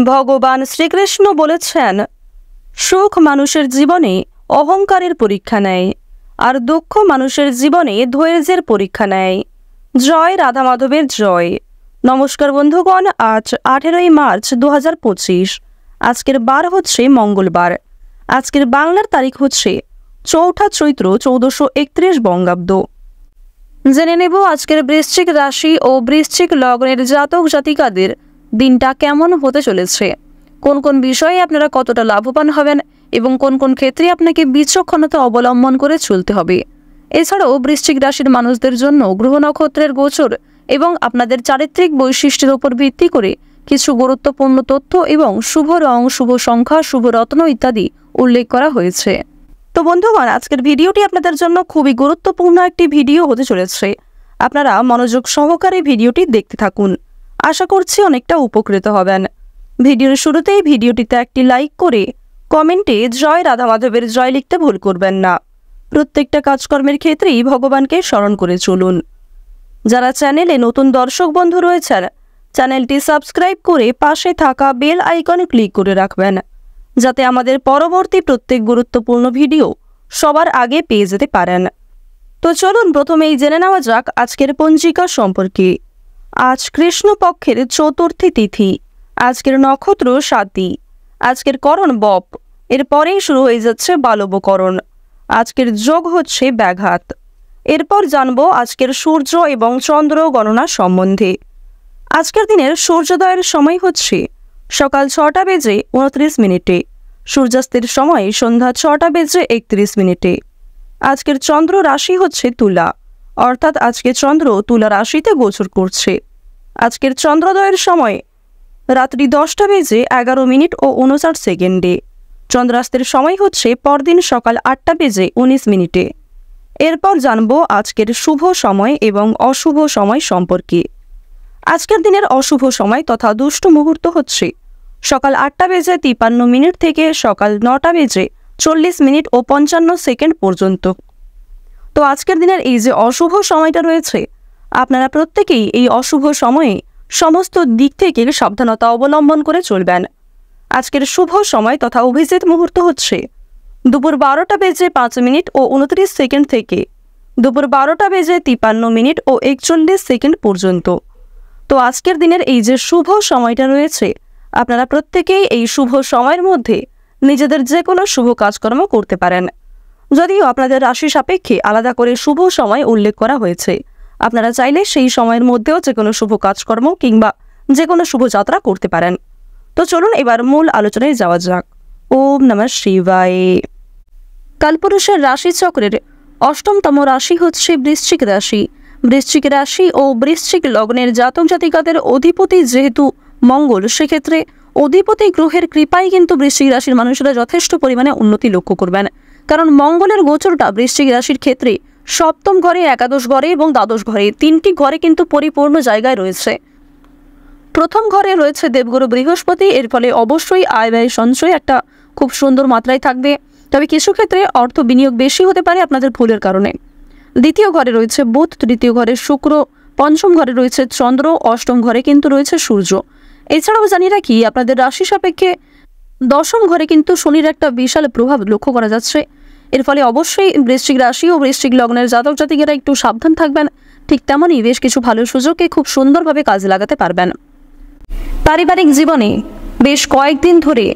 ভগবান শ্রীকৃষ্ণ বলেছেন, সুখ মানুষের জীবনে অহংকারের পরীক্ষা নেয়, আর দুঃখ মানুষের জীবনে ধৈর্যের পরীক্ষা নেয়। জয় রাধা মাধবের জয়। নমস্কার বন্ধুগণ, আজ 18ই মার্চ 2025। আজকের বার হচ্ছে মঙ্গলবার। আজকের বাংলার তারিখ হচ্ছে 4 চৈত্র 1431 বঙ্গাব্দ। জেনে নেব আজকের বৃশ্চিক রাশি ও বৃশ্চিক লগ্নের জাতক জাতিকাদের দিনটা কেমন হতে চলেছে, কোন কোন বিষয়ে আপনারা কতটা লাভবান হবেন এবং কোন কোন ক্ষেত্রে আপনাকে বিচক্ষণতা অবলম্বন করে চলতে হবে। এছাড়াও বৃশ্চিক রাশির মানুষদের জন্য গ্রহ নক্ষত্রের গোচর এবং আপনাদের চারিত্রিক বৈশিষ্ট্যের উপর ভিত্তি করে কিছু গুরুত্বপূর্ণ তথ্য এবং শুভ রং, শুভ সংখ্যা, শুভ রত্ন ইত্যাদি উল্লেখ করা হয়েছে। তো বন্ধুগণ, আজকের ভিডিওটি আপনাদের জন্য খুবই গুরুত্বপূর্ণ একটি ভিডিও হতে চলেছে। আপনারা মনোযোগ সহকারে ভিডিওটি দেখতে থাকুন। আশা করছি অনেকটা উপকৃত হবেন। ভিডিওর শুরুতেই ভিডিওটিতে একটি লাইক করে কমেন্টে জয় রাধা মাধবের জয় লিখতে ভুল করবেন না। প্রত্যেকটা কাজকর্মের ক্ষেত্রেই ভগবানকে স্মরণ করে চলুন। যারা চ্যানেলে নতুন দর্শক বন্ধু রয়েছেন, চ্যানেলটি সাবস্ক্রাইব করে পাশে থাকা বেল আইকনে ক্লিক করে রাখবেন, যাতে আমাদের পরবর্তী প্রত্যেক গুরুত্বপূর্ণ ভিডিও সবার আগে পেয়ে যেতে পারেন। তো চলুন প্রথমেই জেনে নেওয়া যাক আজকের পঞ্জিকা সম্পর্কে। আজ কৃষ্ণপক্ষের চতুর্থী তিথি। আজকের নক্ষত্র স্বাতী। আজকের করণ বপ। এরপরেই শুরু হয়ে যাচ্ছে বালবকরণ। আজকের যোগ হচ্ছে ব্যাঘাত। এরপর জানবো আজকের সূর্য এবং চন্দ্র গণনা সম্বন্ধে। আজকের দিনের সূর্যোদয়ের সময় হচ্ছে সকাল 6টা বেজে 29 মিনিটে। সূর্যাস্তের সময় সন্ধ্যা 6টা বেজে 31 মিনিটে। আজকের চন্দ্র রাশি হচ্ছে তুলা, অর্থাৎ আজকে চন্দ্র তুলা রাশিতে গোচর করছে। আজকের চন্দ্রোদয়ের সময় রাত্রি 10টা বেজে 11 মিনিট ও 59 সেকেন্ডে। চন্দ্রাস্তের সময় হচ্ছে পরদিন সকাল 8টা বেজে 19 মিনিটে। এরপর জানবো আজকের শুভ সময় এবং অশুভ সময় সম্পর্কে। আজকের দিনের অশুভ সময় তথা দুষ্ট মুহূর্ত হচ্ছে সকাল 8টা বেজে 53 মিনিট থেকে সকাল 9টা বেজে 40 মিনিট ও 55 সেকেন্ড পর্যন্ত। তো আজকের দিনের এই যে অশুভ সময়টা রয়েছে, আপনারা প্রত্যেকেই এই অশুভ সময়ে সমস্ত দিক থেকে সাবধানতা অবলম্বন করে চলবেন। আজকের শুভ সময় তথা অভিজিৎ মুহূর্ত হচ্ছে দুপুর 12টা বেজে 5 মিনিট ও 29 সেকেন্ড থেকে দুপুর 12টা বেজে 53 মিনিট ও 41 সেকেন্ড পর্যন্ত। তো আজকের দিনের এই যে শুভ সময়টা রয়েছে, আপনারা প্রত্যেকেই এই শুভ সময়ের মধ্যে নিজেদের যে কোনো শুভ কাজকর্ম করতে পারেন। যদিও আপনাদের রাশি সাপেক্ষে আলাদা করে শুভ সময় উল্লেখ করা হয়েছে, আপনারা চাইলে সেই সময়ের মধ্যেও যে কোনো শুভ কাজকর্ম কিংবা যে কোনো শুভ যাত্রা করতে পারেন। তো চলুন এবার মূল আলোচনায় যাওয়া যাক। ওম নমঃ শিবায়। কালপুরুষের রাশিচক্রের 8তম রাশি হচ্ছে বৃশ্চিক রাশি। বৃশ্চিক রাশি ও বৃশ্চিক লগ্নের জাতক জাতিকাদের অধিপতি যেহেতু মঙ্গল, সেক্ষেত্রে অধিপতি গ্রহের কৃপায় কিন্তু বৃশ্চিক রাশির মানুষেরা যথেষ্ট পরিমাণে উন্নতি লক্ষ্য করবেন। কারণ মঙ্গলের গোচরটা বৃশ্চিক রাশির ক্ষেত্রে 7ম ঘরে, একাদশ ঘরে এবং দ্বাদশ ঘরে, 3টি ঘরে কিন্তু পরিপূর্ণ জায়গায় রয়েছে। প্রথম ঘরে রয়েছে দেবগুরু বৃহস্পতি, এর ফলে অবশ্যই আয় ব্যয় সঞ্চয় একটা খুব সুন্দর মাত্রায় থাকবে, তবে কিছু ক্ষেত্রে অর্থ বিনিয়োগ বেশি হতে পারে আপনাদের ভুলের কারণে। দ্বিতীয় ঘরে রয়েছে বুধ, তৃতীয় ঘরে শুক্র, পঞ্চম ঘরে রয়েছে চন্দ্র, অষ্টম ঘরে কিন্তু রয়েছে সূর্য। এছাড়াও জানি রাখি আপনাদের রাশি সাপেক্ষে 10ম ঘরে কিন্তু শনির একটা বিশাল প্রভাব লক্ষ্য করা যাচ্ছে। এর ফলে অবশ্যই বৃশ্চিক রাশি ও বৃশ্চিক লগ্নের জাতক জাতিকেরা একটু সাবধান থাকবেন। ঠিক তেমনই বেশ কিছু ভালো সুযোগকে খুব সুন্দরভাবে কাজে লাগাতে পারবেন। পারিবারিক জীবনে বেশ কয়েকদিন ধরে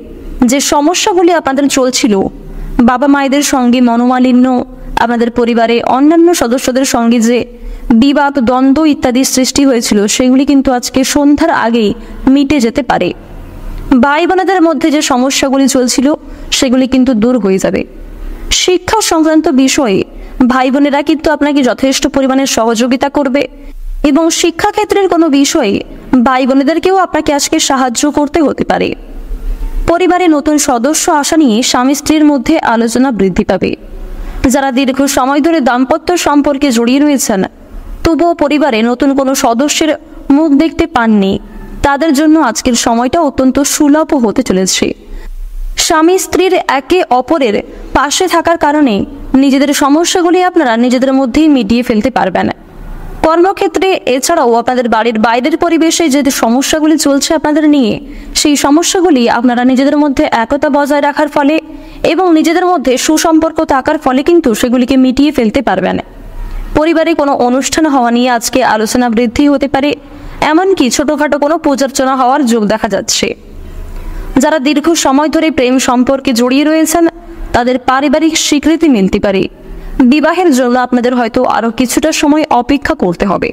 যে সমস্যাগুলি আপনাদের চলছিল, বাবা মায়েদের সঙ্গে মনোমালিন্য, আপনাদের পরিবারে অন্যান্য সদস্যদের সঙ্গে যে বিবাদ, দ্বন্দ্ব ইত্যাদি সৃষ্টি হয়েছিল, সেগুলি কিন্তু আজকে সন্ধ্যার আগেই মিটে যেতে পারে। ভাই বোনেদের মধ্যে যে সমস্যাগুলি চলছিল সেগুলি কিন্তু দূর হয়ে যাবে। শিক্ষা সংক্রান্ত বিষয়ে ভাই বোনেরা কিন্তু আপনাকে যথেষ্ট পরিমাণে সহযোগিতা করবে এবং শিক্ষাক্ষেত্রের কোনো বিষয়ে ভাই বোনেদেরকেও আপনাকে আজকে সাহায্য করতে হতে পারে। পরিবারে নতুন সদস্য আসা নিয়ে স্বামী স্ত্রীর মধ্যে আলোচনা বৃদ্ধি পাবে। যারা দীর্ঘ সময় ধরে দাম্পত্য সম্পর্কে জড়িয়ে রয়েছেন, তবুও পরিবারে নতুন কোনো সদস্যের মুখ দেখতে পাননি, তাদের জন্য আজকের সময়টা অত্যন্ত সুলভ হতে চলেছে। স্বামী স্ত্রীর একে অপরের পাশে থাকার কারণে নিজেদের সমস্যাগুলি আপনারা নিজেদের মধ্যেই মিটিয়ে ফেলতে পারবেন। কর্মক্ষেত্রে এছাড়াও আপনাদের বাড়ির বাইরের পরিবেশে যে সমস্যাগুলি চলছে আপনাদের নিয়ে, সেই সমস্যাগুলি আপনারা নিজেদের মধ্যে একতা বজায় রাখার ফলে এবং নিজেদের মধ্যে সুসম্পর্ক থাকার ফলে কিন্তু সেগুলিকে মিটিয়ে ফেলতে পারবেন। পরিবারে কোনো অনুষ্ঠান হওয়া নিয়ে আজকে আলোচনা বৃদ্ধি হতে পারে, এমনকি ছোটোখাটো কোনো পূজার্চনা হওয়ার যোগ দেখা যাচ্ছে। যারা দীর্ঘ সময় ধরে প্রেম সম্পর্কে জড়িয়ে রয়েছেন তাদের পারিবারিক স্বীকৃতি মিলতে পারে। বিবাহের জন্য আপনাদের হয়তো আরও কিছুটা সময় অপেক্ষা করতে হবে।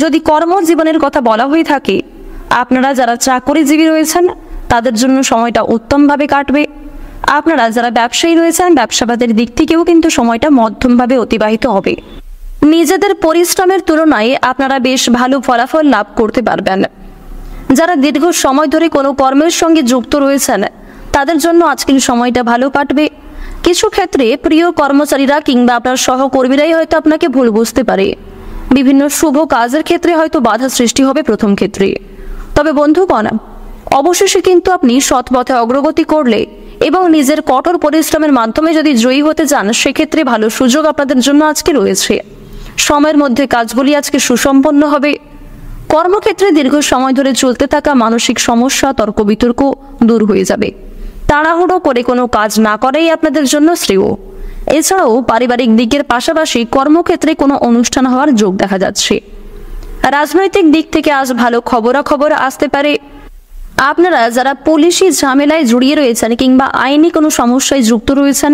যদি কর্মজীবনের কথা বলা হয়ে থাকে, আপনারা যারা চাকরিজীবী রয়েছেন তাদের জন্য সময়টা উত্তমভাবে কাটবে। আপনারা যারা ব্যবসায়ী রয়েছেন ব্যবসাবাদের দিক থেকেও কিন্তু সময়টা মধ্যমভাবে অতিবাহিত হবে। নিজেদের পরিশ্রমের তুলনায় আপনারা বেশ ভালো ফলাফল লাভ করতে পারবেন। যারা দীর্ঘ সময় ধরে কোনো কর্মের সঙ্গে যুক্ত রয়েছেন তাদের জন্য আজকের সময়টা ভালো কাটবে। কিছু ক্ষেত্রে প্রিয় কর্মচারীরা কিংবা আপনার সহকর্মীরাই হয়তো আপনাকে ভুল বুঝতে পারে। বিভিন্ন শুভ কাজের ক্ষেত্রে হয়তো বাধা সৃষ্টি হবে প্রথম ক্ষেত্রে। তবে বন্ধুগণ, অবশেষে কিন্তু আপনি সৎ পথে অগ্রগতি করলে এবং নিজের কঠোর পরিশ্রমের মাধ্যমে যদি জয়ী হতে চান, সেক্ষেত্রে ভালো সুযোগ আপনাদের জন্য আজকে রয়েছে। সময়ের মধ্যে কাজগুলি আজকে সুসম্পন্ন হবে। কর্মক্ষেত্রে দীর্ঘ সময় ধরে চলতে থাকা মানসিক সমস্যা, তর্ক বিতর্ক দূর হয়ে যাবে। তাড়াহুড়ো করে কোনো কাজ না করাই আপনাদের জন্য শ্রেয়। এছাড়াও পারিবারিক দিকের পাশাপাশি কর্মক্ষেত্রে কোনো অনুষ্ঠান হওয়ার যোগ দেখা যাচ্ছে। রাজনৈতিক দিক থেকে আজ ভালো খবরাখবর আসতে পারে। আপনারা যারা পুলিশি ঝামেলায় জড়িয়ে রয়েছেন কিংবা আইনি কোনো সমস্যায় যুক্ত রয়েছেন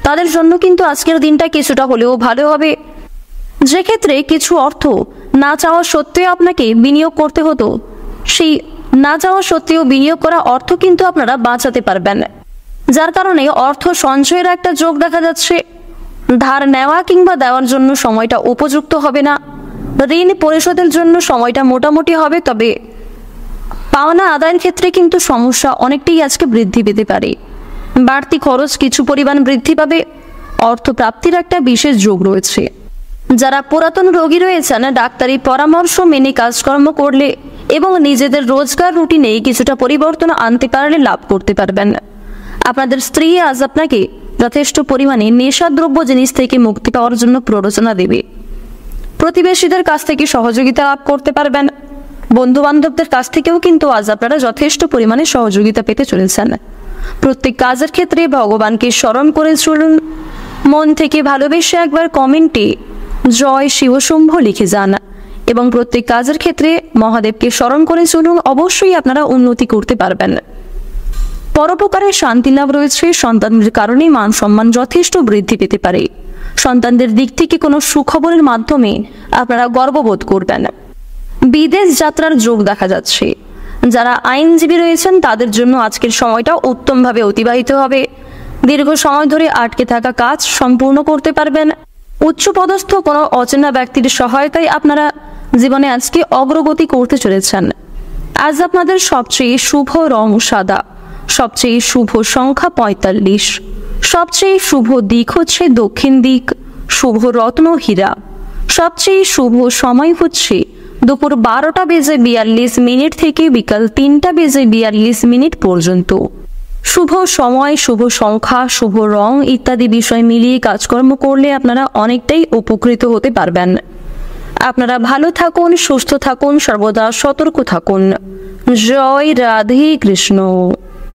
তাদের জন্য কিন্তু আজকের দিনটা কিছুটা হলেও ভালো হবে। যে ক্ষেত্রে কিছু অর্থ না চাওয়া সত্ত্বেও আপনাকে বিনিয়োগ করতে হতো, সেই না চাওয়া সত্ত্বেও বিনিয়োগ করা অর্থ কিন্তু আপনারা বাঁচাতে পারবেন, যার কারণে অর্থ সঞ্চয়ের একটা যোগ দেখা যাচ্ছে। ধার নেওয়া কিংবা দেওয়ার জন্য সময়টা উপযুক্ত হবে না। ঋণ পরিশোধের জন্য সময়টা মোটামুটি হবে, তবে পাওনা আদায়ের ক্ষেত্রে কিন্তু সমস্যা অনেকটাই আজকে বৃদ্ধি পেতে পারে। বাড়তি খরচ কিছু পরিমাণ বৃদ্ধি পাবে। অর্থ প্রাপ্তির একটা বিশেষ যোগ রয়েছে। যারা পুরাতন রোগী রয়েছেন ডাক্তারি পরামর্শ মেনে কাজকর্ম করলে এবং নিজেদের রোজগার রুটিনে কিছুটা পরিবর্তন আনতে পারলে লাভ করতে পারবেন। আপনাদের স্ত্রী আজ আপনাকে যথেষ্ট পরিমাণে নেশাদ্রব্য জিনিস থেকে মুক্তি পাওয়ার জন্য প্ররোচনা দেবে। প্রতিবেশীদের কাছ থেকে সহযোগিতা লাভ করতে পারবেন। বন্ধু বান্ধবদের কাছ থেকেও কিন্তু আজ আপনারা যথেষ্ট পরিমাণে সহযোগিতা পেতে চলেছেন। প্রত্যেক কাজের ক্ষেত্রে ভগবানকে স্মরণ করে চলুন। মন থেকে ভালোবেসে একবার কমেন্টে জয় শিবশম্ভ লিখে যান এবং প্রত্যেক কাজের ক্ষেত্রে মহাদেবকে স্মরণ করে চলুন। অবশ্যই আপনারা উন্নতি করতে পারবেন। পরোপকারের শান্তি লাভ রয়েছে। সন্তানদের কারণে মান সম্মান যথেষ্ট বৃদ্ধি পেতে পারে। সন্তানদের দিক থেকে কোনো সুখবরের মাধ্যমে আপনারা গর্ববোধ করবেন। বিদেশ যাত্রার যোগ দেখা যাচ্ছে। যারা আইনজীবী রয়েছেন তাদের জন্য আজকের সময়টা উত্তমভাবে অতিবাহিত হবে। দীর্ঘ সময় ধরে আটকে থাকা কাজ সম্পূর্ণ করতে পারবেন। উচ্চপদস্থ কোনো অচেনা ব্যক্তির সহায়তায় আপনারা জীবনে আজকে অগ্রগতি করতে চলেছেন। আজ আপনাদের সবচেয়ে শুভ রং সাদা, সবচেয়ে শুভ সংখ্যা 45, সবচেয়ে শুভ দিক হচ্ছে দক্ষিণ দিক, শুভ রত্ন হীরা। সবচেয়ে শুভ সময় হচ্ছে দুপুর 12:42 থেকে বিকাল 3:42 পর্যন্ত। শুভ সময়, শুভ সংখ্যা, শুভ রং ইত্যাদি বিষয় মিলিয়ে কাজকর্ম করলে আপনারা অনেকটাই উপকৃত হতে পারবেন। আপনারা ভালো থাকুন, সুস্থ থাকুন, সর্বদা সতর্ক থাকুন। জয় রাধে কৃষ্ণ।